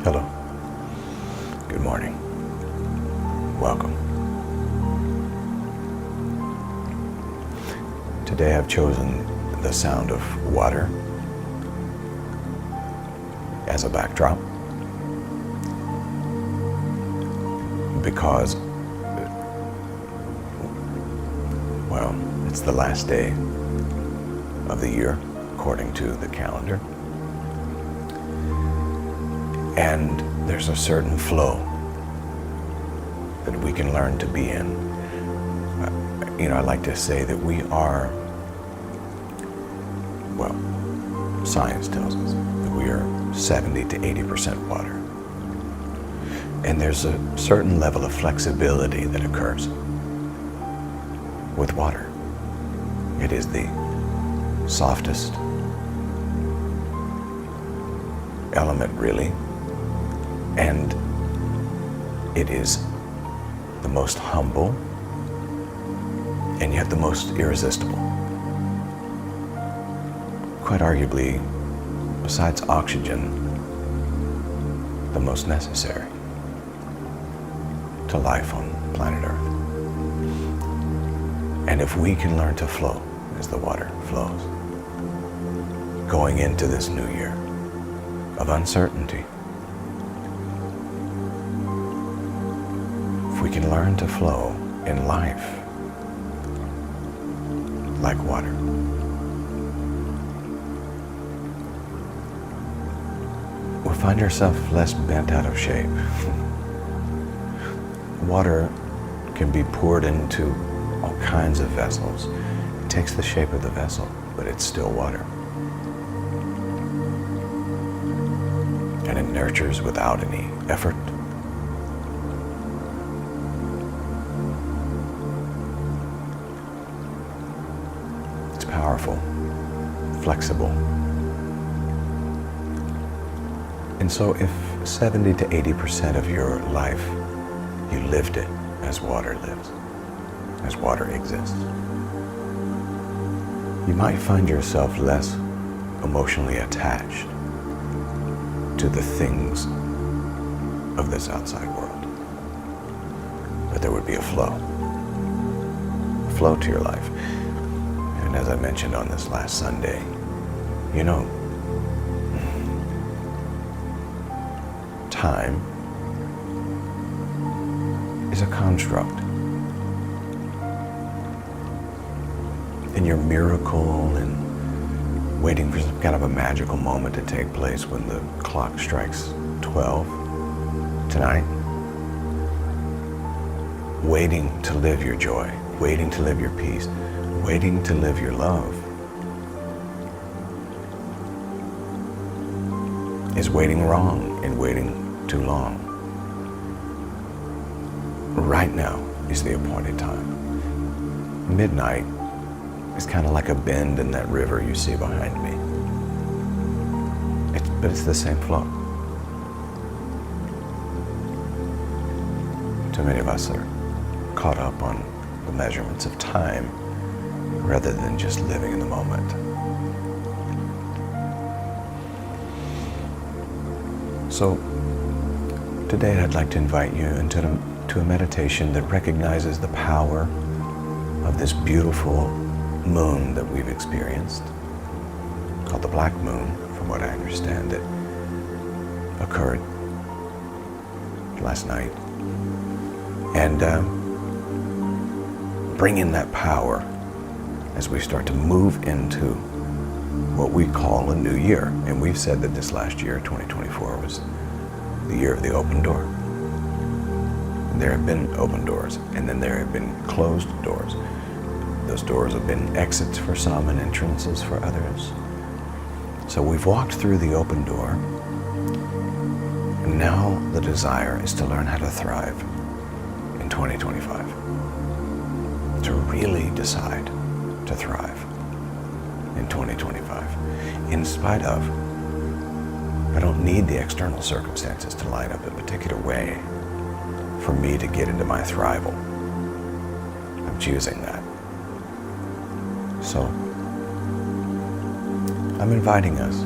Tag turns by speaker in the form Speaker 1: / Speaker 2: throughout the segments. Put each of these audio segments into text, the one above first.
Speaker 1: Hello. Good morning. Welcome. Today I've chosen the sound of water as a backdrop because, well, it's the last day of the year according to the calendar. And there's a certain flow that we can learn to be in. I like to say that we are, well, science tells us that we are 70 to 80% water. And there's a certain level of flexibility that occurs with water. It is the softest element, really. And it is the most humble and yet the most irresistible. Quite arguably, besides oxygen, the most necessary to life on planet Earth. And if we can learn to flow as the water flows, going into this new year of uncertainty, we can learn to flow in life like water. We'll find ourselves less bent out of shape. Water can be poured into all kinds of vessels. It takes the shape of the vessel, but it's still water. And it nurtures without any effort. Powerful, flexible. And so if 70 to 80% of your life, you lived it as water lives, as water exists, you might find yourself less emotionally attached to the things of this outside world. But there would be a flow to your life. And as I mentioned on this last Sunday, time is a construct. And your miracle and waiting for some kind of a magical moment to take place when the clock strikes 12 tonight, waiting to live your joy, waiting to live your peace, waiting to live your love is waiting wrong and waiting too long. Right now is the appointed time. Midnight is kind of like a bend in that river you see behind me. But it's the same flow. Too many of us are caught up on the measurements of time rather than just living in the moment. So today I'd like to invite you into a meditation that recognizes the power of this beautiful moon that we've experienced, called the black moon, from what I understand. It occurred last night. And bring in that power as we start to move into what we call a new year. And we've said that this last year, 2024, was the year of the open door. And there have been open doors, and then there have been closed doors. Those doors have been exits for some and entrances for others. So we've walked through the open door, and now the desire is to learn how to thrive in 2025. To really decide to thrive in 2025. In spite of, I don't need the external circumstances to line up a particular way for me to get into my thrival. I'm choosing that. So, I'm inviting us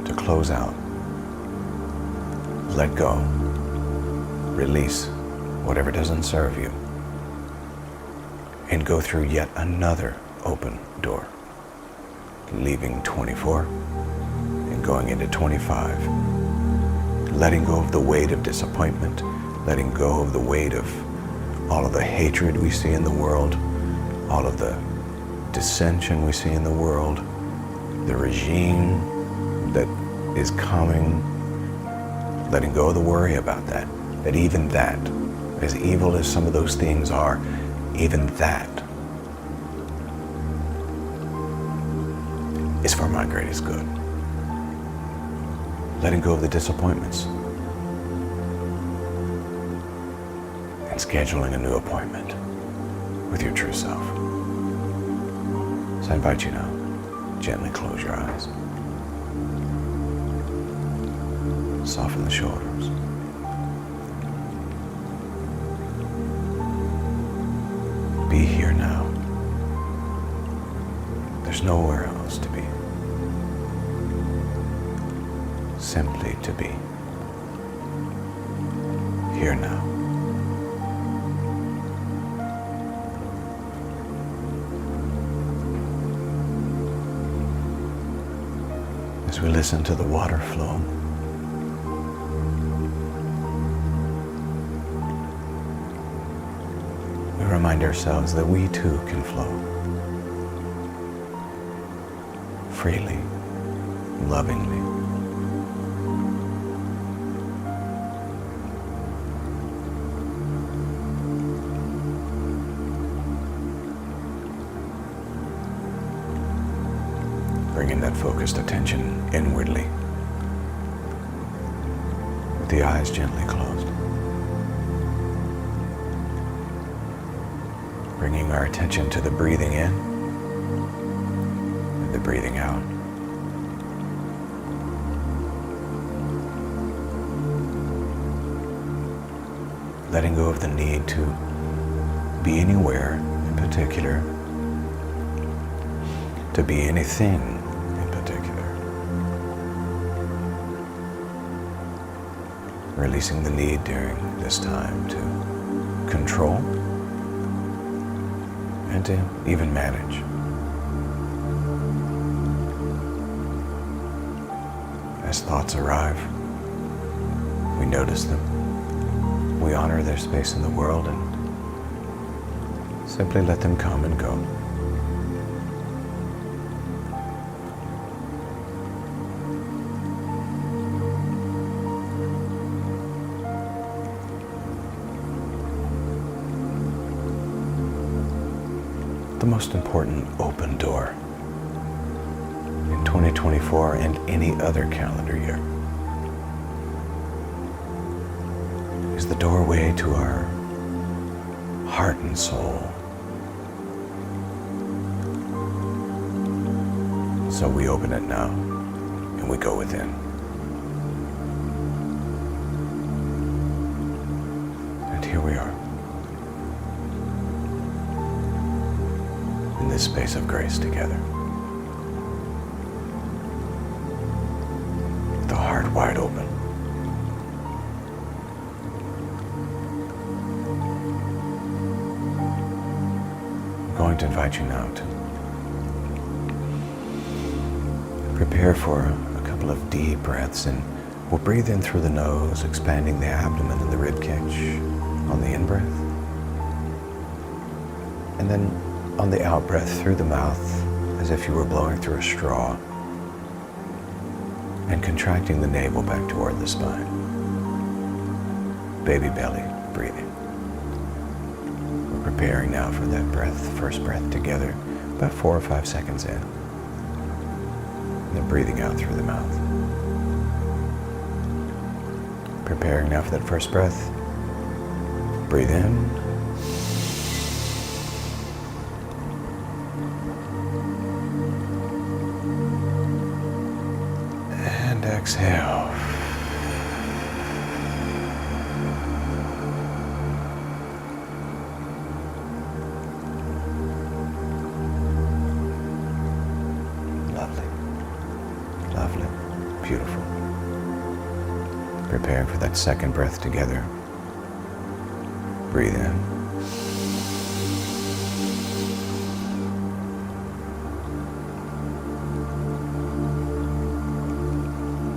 Speaker 1: to close out let go, release whatever doesn't serve you, and go through yet another open door, leaving 24 and going into 25, letting go of the weight of disappointment, letting go of the weight of all of the hatred we see in the world, all of the dissension we see in the world, the regime that is coming, letting go of the worry about that even that, as evil as some of those things are, even that is for my greatest good. Letting go of the disappointments and scheduling a new appointment with your true self. So I invite you now, gently close your eyes. Soften the shoulders. Be here now. There's nowhere else to be. Simply to be. Here now. As we listen to the water flow, we remind ourselves that we too can flow freely, lovingly. Bringing that focused attention inwardly, with the eyes gently closed. Bringing our attention to the breathing in and the breathing out. Letting go of the need to be anywhere in particular, to be anything in particular. Releasing the need during this time to control and to even manage. As thoughts arrive, we notice them, we honor their space in the world, and simply let them come and go. The most important open door in 2024 and any other calendar year is the doorway to our heart and soul. So we open it now and we go within. And here we are. In this space of grace together. With the heart wide open. I'm going to invite you now to prepare for a couple of deep breaths, and we'll breathe in through the nose, expanding the abdomen and the rib cage on the in-breath. And then on the out-breath through the mouth, as if you were blowing through a straw, and contracting the navel back toward the spine. Baby belly breathing. We're preparing now for that breath, first breath together, about 4 or 5 seconds in. And then breathing out through the mouth. Preparing now for that first breath. Breathe in. And exhale. Lovely, lovely, beautiful. Preparing for that second breath together. Breathe in.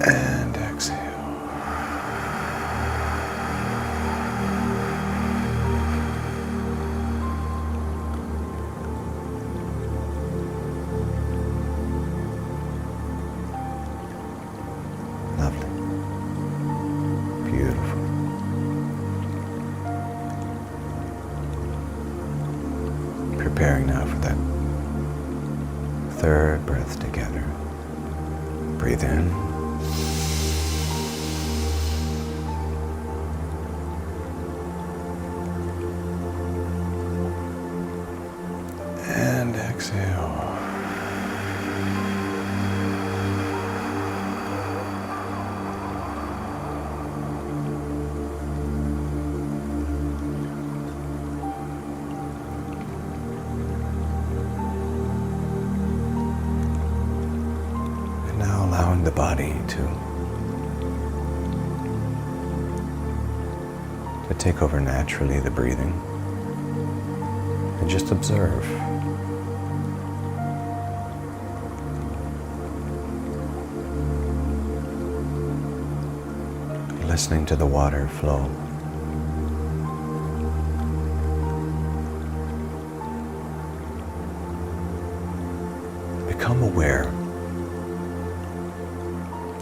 Speaker 1: And exhale. Lovely. Beautiful. Preparing now for that third breath together. Breathe in. And exhale. And now allowing the body to take over naturally the breathing. And just observe. Listening to the water flow. Become aware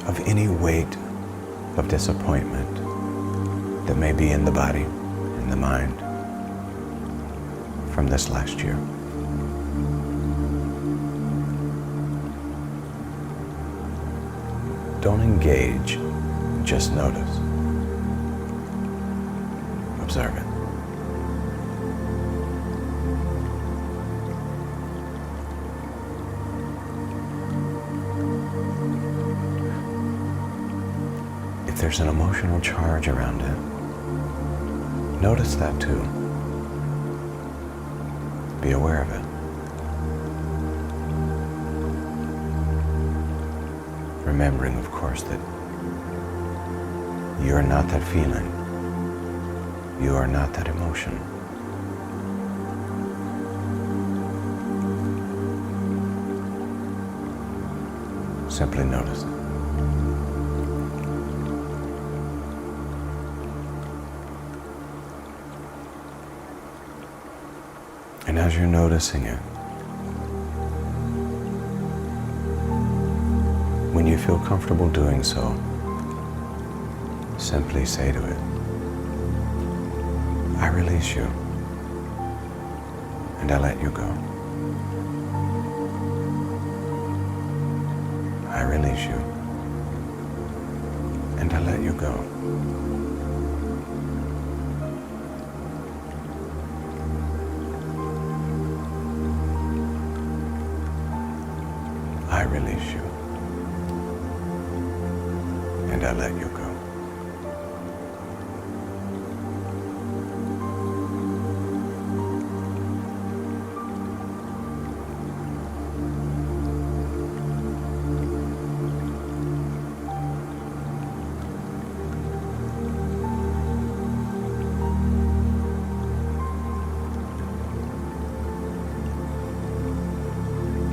Speaker 1: of any weight of disappointment that may be in the body, in the mind, from this last year. Don't engage, just notice. Observe it. If there's an emotional charge around it, notice that too. Be aware of it. Remembering, of course, that you are not that feeling. You are not that emotion. Simply notice it. And as you're noticing it, when you feel comfortable doing so, simply say to it, I release you, and I let you go. I release you, and I let you go. I release you, and I let you go.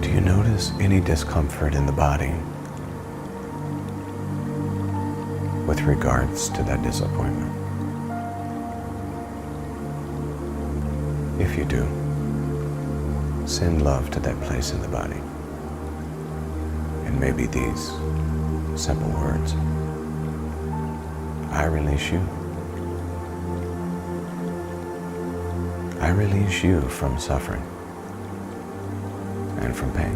Speaker 1: Do you notice any discomfort in the body with regards to that disappointment? If you do, send love to that place in the body. And maybe these simple words. I release you. I release you from suffering and from pain.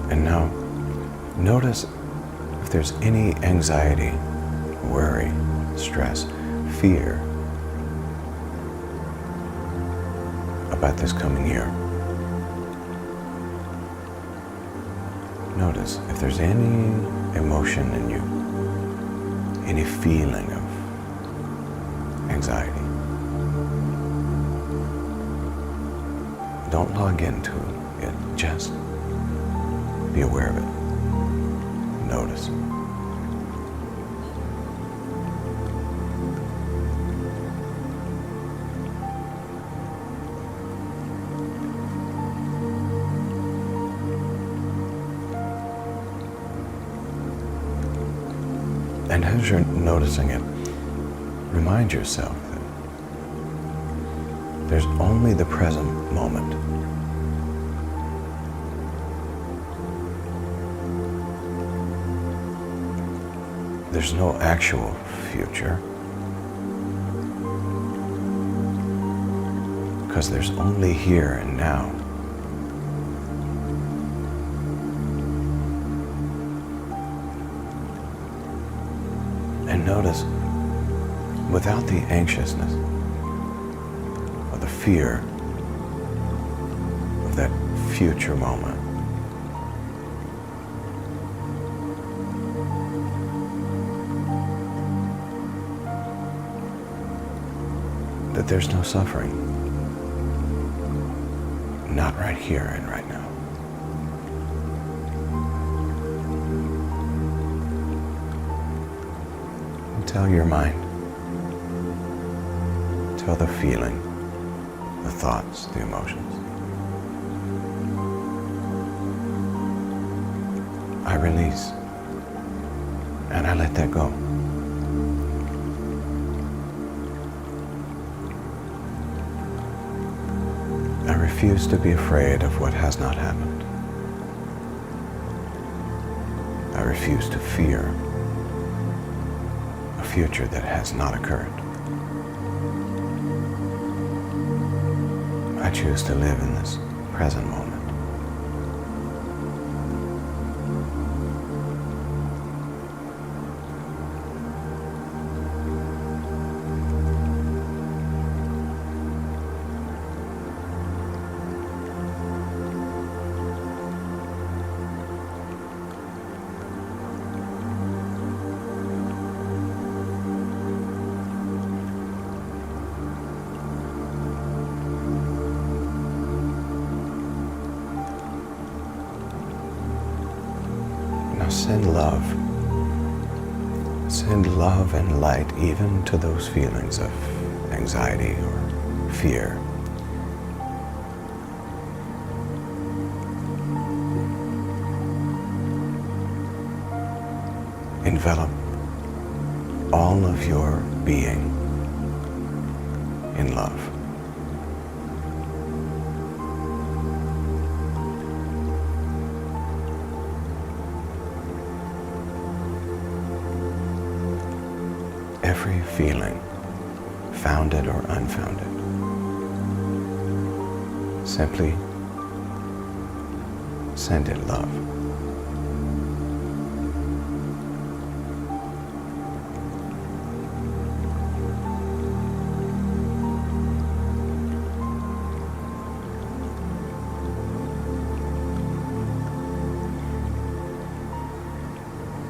Speaker 1: And now, notice there's any anxiety, worry, stress, fear about this coming year, notice if there's any emotion in you, any feeling of anxiety. Don't log into it, just be aware of it. Notice. And as you're noticing it, remind yourself that there's only the present moment. There's no actual future, because there's only here and now. And notice, without the anxiousness or the fear of that future moment, that there's no suffering, not right here and right now. Tell your mind, tell the feeling, the thoughts, the emotions, I release and I let that go. I refuse to be afraid of what has not happened. I refuse to fear a future that has not occurred. I choose to live in this present moment. Send love. Send love and light even to those feelings of anxiety or fear. Envelop all of your being in love. Every feeling, founded or unfounded, simply send it love.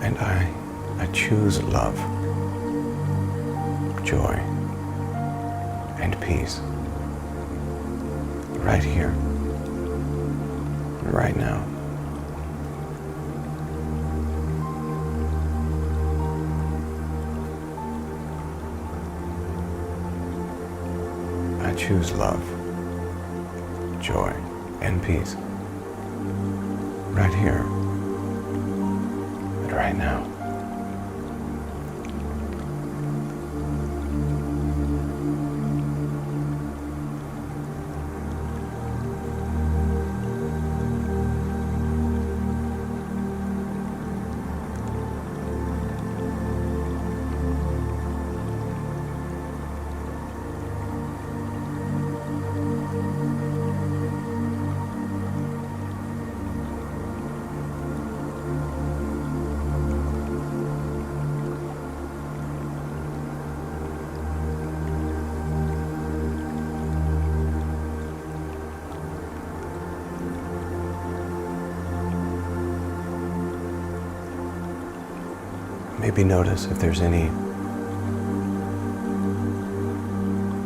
Speaker 1: And I choose love, joy, and peace right here, right now. I choose love, joy, and peace right here and right now. Maybe notice if there's any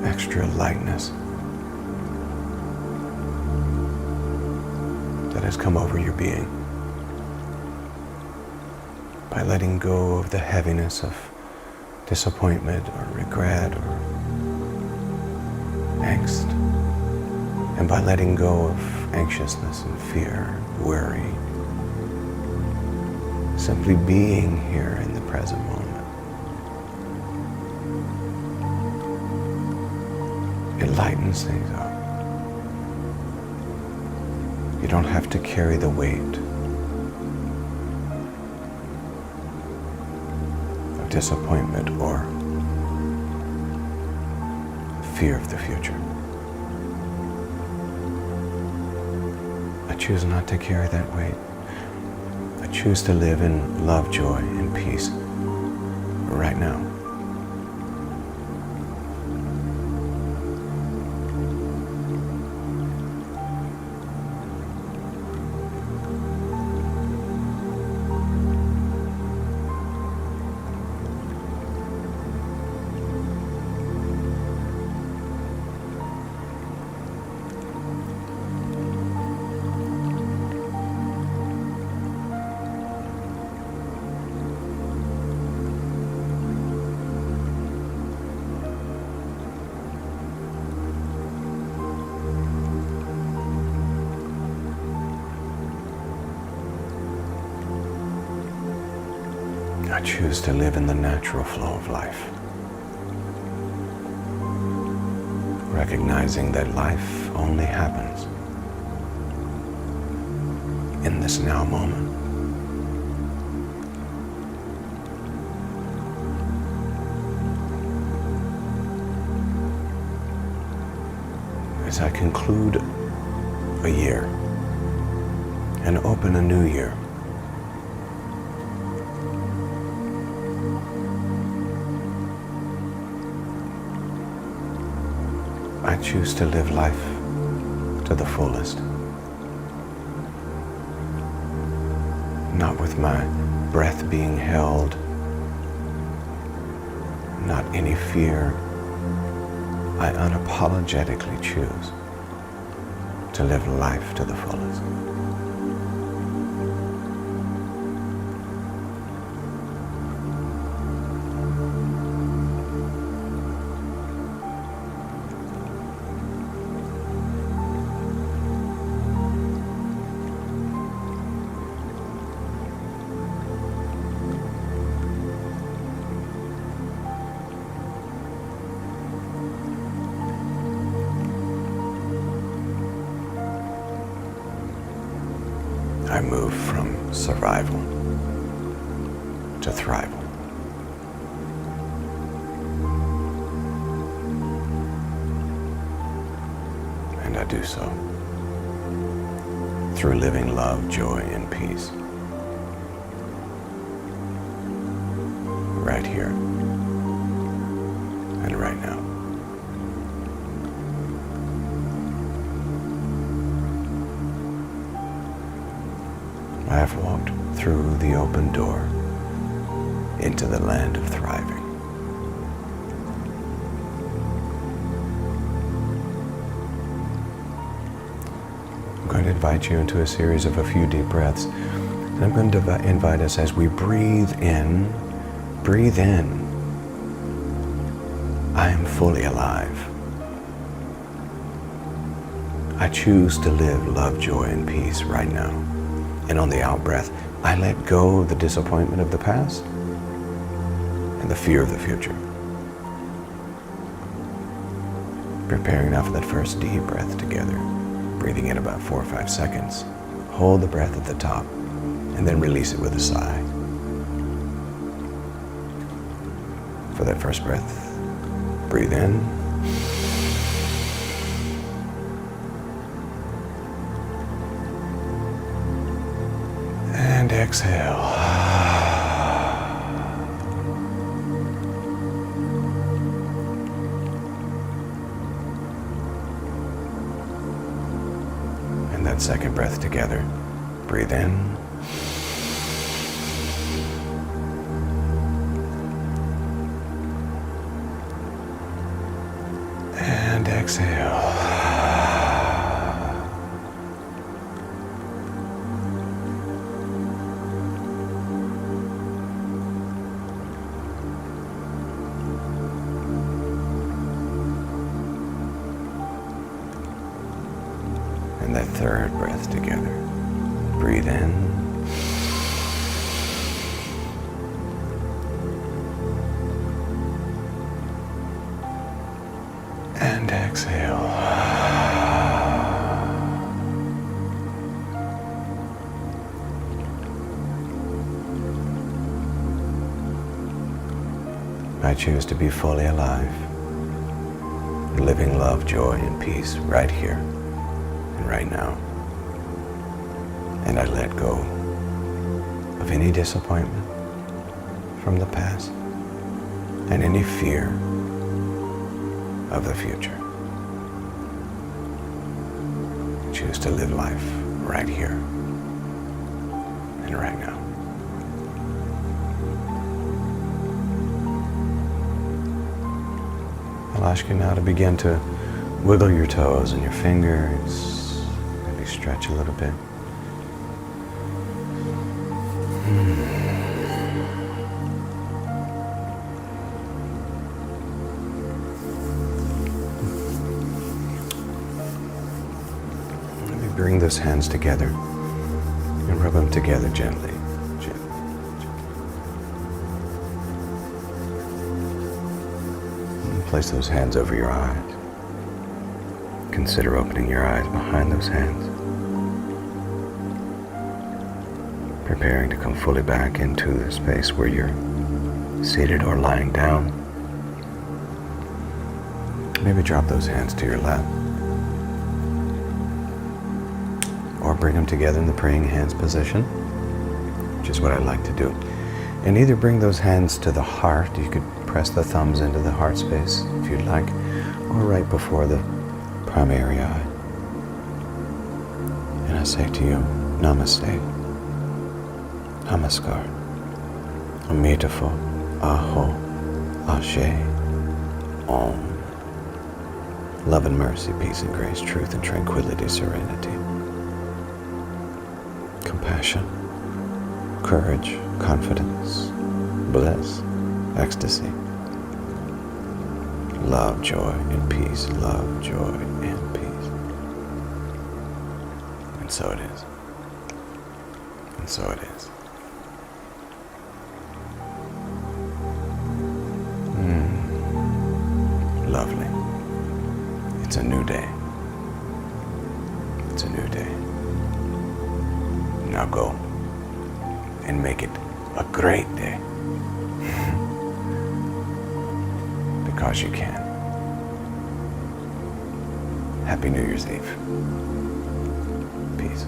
Speaker 1: extra lightness that has come over your being by letting go of the heaviness of disappointment or regret or angst, and by letting go of anxiousness and fear, worry, simply being here in the present moment. It lightens things up. You don't have to carry the weight of disappointment or fear of the future. I choose not to carry that weight. I choose to live in love, joy, and peace right now. I choose to live in the natural flow of life, recognizing that life only happens in this now moment. As I conclude a year and open a new year, I choose to live life to the fullest. Not with my breath being held, not any fear. I unapologetically choose to live life to the fullest. I move from survival to thrival. And I do so through living love, joy, and peace. Right here and right now. I have walked through the open door into the land of thriving. I'm going to invite you into a series of a few deep breaths. And I'm going to invite us as we breathe in, I am fully alive. I choose to live love, joy, and peace right now. And on the out breath, I let go of the disappointment of the past and the fear of the future. Preparing now for that first deep breath together. Breathing in about 4 or 5 seconds. Hold the breath at the top and then release it with a sigh. For that first breath, breathe in. And exhale. And that second breath together. Breathe in. exhale. And that third breath together. Breathe in. And exhale. I choose to be fully alive, living love, joy, and peace right here and right now. And I let go of any disappointment from the past and any fear of the future. I choose to live life right here and right now. I'll ask you now to begin to wiggle your toes and your fingers, maybe stretch a little bit. Bring those hands together and rub them together gently. And place those hands over your eyes. Consider opening your eyes behind those hands. Preparing to come fully back into the space where you're seated or lying down. Maybe drop those hands to your lap. Or bring them together in the praying hands position, which is what I like to do. And either bring those hands to the heart, you could press the thumbs into the heart space if you'd like, or right before the primary eye. And I say to you, Namaste, Namaskar, Amitabha, Aho, Ashe, Om. Love and mercy, peace and grace, truth and tranquility, serenity. Compassion, courage, confidence, bliss, ecstasy, love, joy, and peace, love, joy, and peace. And so it is. And so it is. Lovely. It's a new day. It's a new day. Now go and make it a great day. Because you can. Happy New Year's Eve. Peace.